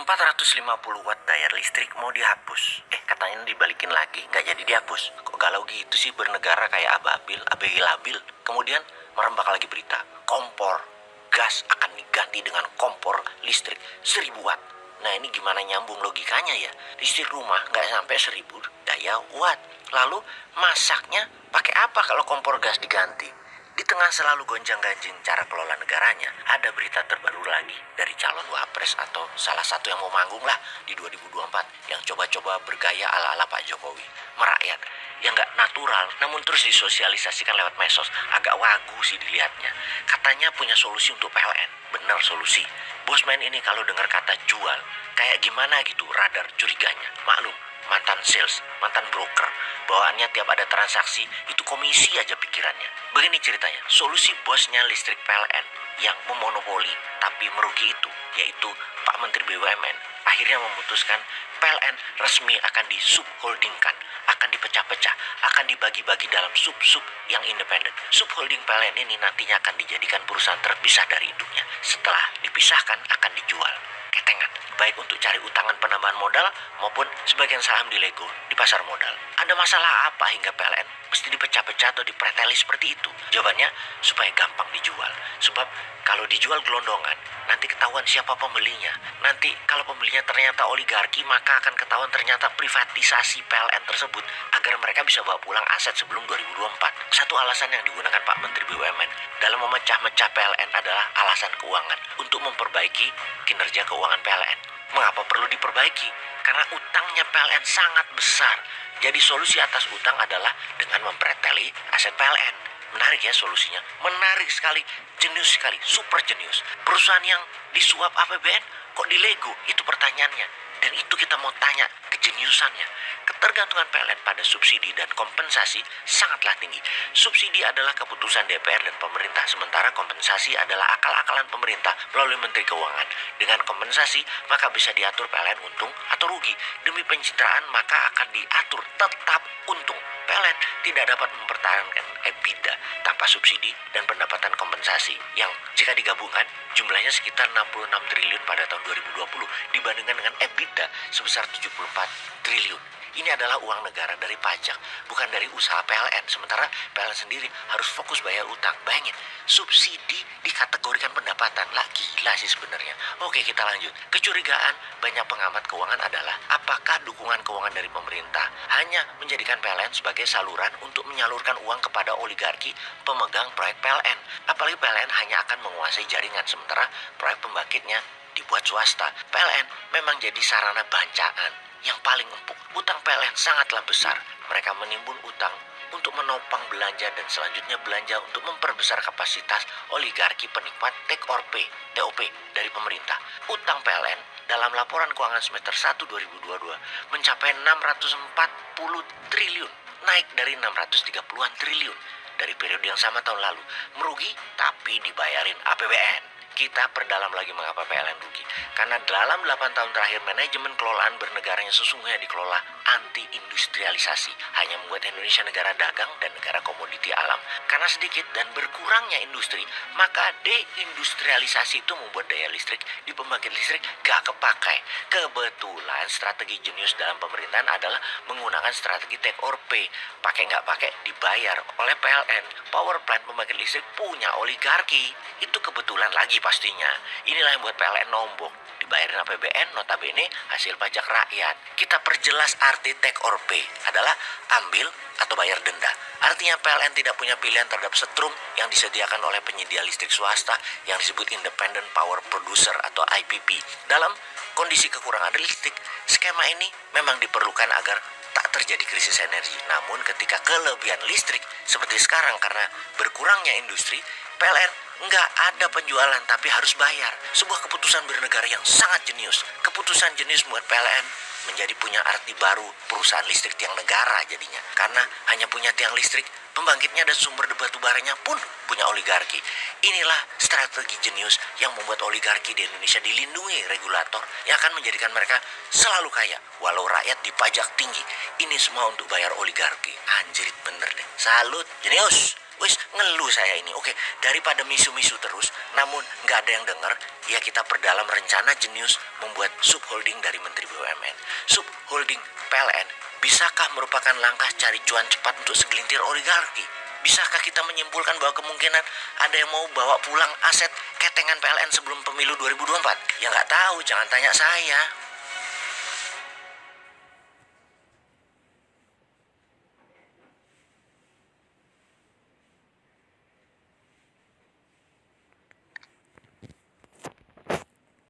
450 watt daya listrik mau dihapus. Katanya dibalikin lagi, nggak jadi dihapus. Kok galau gitu sih, bernegara kayak ababil, labil. Kemudian merembak lagi berita, kompor gas akan diganti dengan kompor listrik 1000 watt. Nah ini gimana nyambung logikanya ya? Listrik rumah nggak sampai 1000 daya watt. Lalu masaknya pakai apa kalau kompor gas diganti? Di tengah selalu gonjang-ganjing cara kelola negaranya, ada berita terbaru lagi dari calon wapres atau salah satu yang mau manggung lah di 2024 yang coba-coba bergaya ala-ala Pak Jokowi. Merakyat yang nggak natural namun terus disosialisasikan lewat medsos. Agak wagu sih dilihatnya. Katanya punya solusi untuk PLN. Bener solusi. Bosman ini kalau dengar kata jual, kayak gimana gitu radar curiganya. Maklum, mantan sales, mantan broker. Bawaannya tiap ada transaksi, itu komisi aja pikirannya. Begini ceritanya, solusi bosnya listrik PLN yang memonopoli tapi merugi itu, yaitu Pak Menteri BUMN, akhirnya memutuskan PLN resmi akan disubholdingkan, akan dipecah-pecah, akan dibagi-bagi dalam sub-sub yang independen. Subholding PLN ini nantinya akan dijadikan perusahaan terpisah dari induknya. Setelah dipisahkan akan dijual. Ketengan, baik untuk cari utangan penambahan modal maupun sebagian saham di Lego di pasar modal. Ada masalah apa hingga PLN mesti dipecah-pecah atau dipreteli seperti itu? Jawabannya supaya gampang dijual. Sebab kalau dijual gelondongan, nanti ketahuan siapa pembelinya. Nanti kalau pembelinya ternyata oligarki, maka akan ketahuan ternyata privatisasi PLN tersebut agar mereka bisa bawa pulang aset sebelum 2024. Satu alasan yang digunakan Pak Menteri BUMN dalam memecah-mecah PLN adalah alasan keuangan untuk memperbaiki kinerja keuangan PLN. Mengapa perlu diperbaiki? Karena utangnya PLN sangat besar. Jadi solusi atas utang adalah dengan mempreteli aset PLN. Menarik ya solusinya. Menarik sekali, jenius sekali, super jenius. Perusahaan yang disuap APBN kok di Lego? Itu pertanyaannya. Dan itu kita mau tanya kejeniusannya. Ketergantungan PLN pada subsidi dan kompensasi sangatlah tinggi. Subsidi adalah keputusan DPR dan pemerintah, sementara kompensasi adalah akal-akalan pemerintah melalui Menteri Keuangan. Dengan kompensasi, maka bisa diatur PLN untung atau rugi. Demi pencitraan, maka akan diatur tetap untung. PLN tidak dapat mempertahankan EBITDA tanpa subsidi dan pendapatan kompensasi yang jika digabungkan jumlahnya sekitar 66 triliun pada tahun 2020 dibandingkan dengan EBITDA sebesar 74 triliun. Ini adalah uang negara dari pajak, bukan dari usaha PLN. Sementara PLN sendiri harus fokus bayar utang. Bayangin, subsidi dikategorikan pendapatan. Lah gila sih sebenarnya. Oke, kita lanjut. Kecurigaan banyak pengamat keuangan adalah apakah dukungan keuangan dari pemerintah hanya menjadikan PLN sebagai saluran untuk menyalurkan uang kepada oligarki pemegang proyek PLN. Apalagi PLN hanya akan menguasai jaringan, sementara proyek pembangkitnya dibuat swasta. PLN memang jadi sarana bancaan yang paling empuk. Utang PLN sangatlah besar. Mereka menimbun utang untuk menopang belanja dan selanjutnya belanja untuk memperbesar kapasitas oligarki penikmat take or pay (TOP) dari pemerintah. Utang PLN dalam laporan keuangan semester 1 2022 mencapai 640 triliun, naik dari 630-an triliun dari periode yang sama tahun lalu. Merugi tapi dibayarin APBN. Kita perdalam lagi mengapa PLN rugi. Karena dalam 8 tahun terakhir manajemen kelolaan bernegaranya sesungguhnya dikelola anti-industrialisasi. Hanya membuat Indonesia negara dagang dan negara komoditi alam. Karena sedikit dan berkurangnya industri, maka deindustrialisasi itu membuat daya listrik di pembangkit listrik gak kepakai. Kebetulan strategi jenius dalam pemerintahan adalah menggunakan strategi take or pay. Pakai gak pakai dibayar oleh PLN. Power plant pembangkit listrik punya oligarki. Itu kebetulan lagi pastinya. Inilah yang buat PLN nombok. Dibayarin APBN notabene hasil pajak rakyat. Kita perjelas arti take or pay adalah ambil atau bayar denda. Artinya PLN tidak punya pilihan terhadap setrum yang disediakan oleh penyedia listrik swasta yang disebut Independent Power Producer atau IPP. Dalam kondisi kekurangan listrik, skema ini memang diperlukan agar tak terjadi krisis energi. Namun ketika kelebihan listrik seperti sekarang karena berkurangnya industri, PLN nggak ada penjualan tapi harus bayar. Sebuah keputusan bernegara yang sangat jenius. Keputusan jenius membuat PLN menjadi punya arti baru perusahaan listrik tiang negara jadinya. Karena hanya punya tiang listrik, pembangkitnya dan sumber batu baranya pun punya oligarki. Inilah strategi jenius yang membuat oligarki di Indonesia dilindungi regulator yang akan menjadikan mereka selalu kaya walau rakyat dipajak tinggi. Ini semua untuk bayar oligarki. Anjrit bener deh. Salut, jenius. Wis ngeluh saya ini. Oke, daripada misu-misu terus, namun nggak ada yang dengar, ya kita perdalam rencana jenius membuat subholding dari Menteri BUMN. Subholding PLN, bisakah merupakan langkah cari cuan cepat untuk segelintir oligarki? Bisakah kita menyimpulkan bahwa kemungkinan ada yang mau bawa pulang aset ketengan PLN sebelum pemilu 2024? Ya nggak tahu, jangan tanya saya.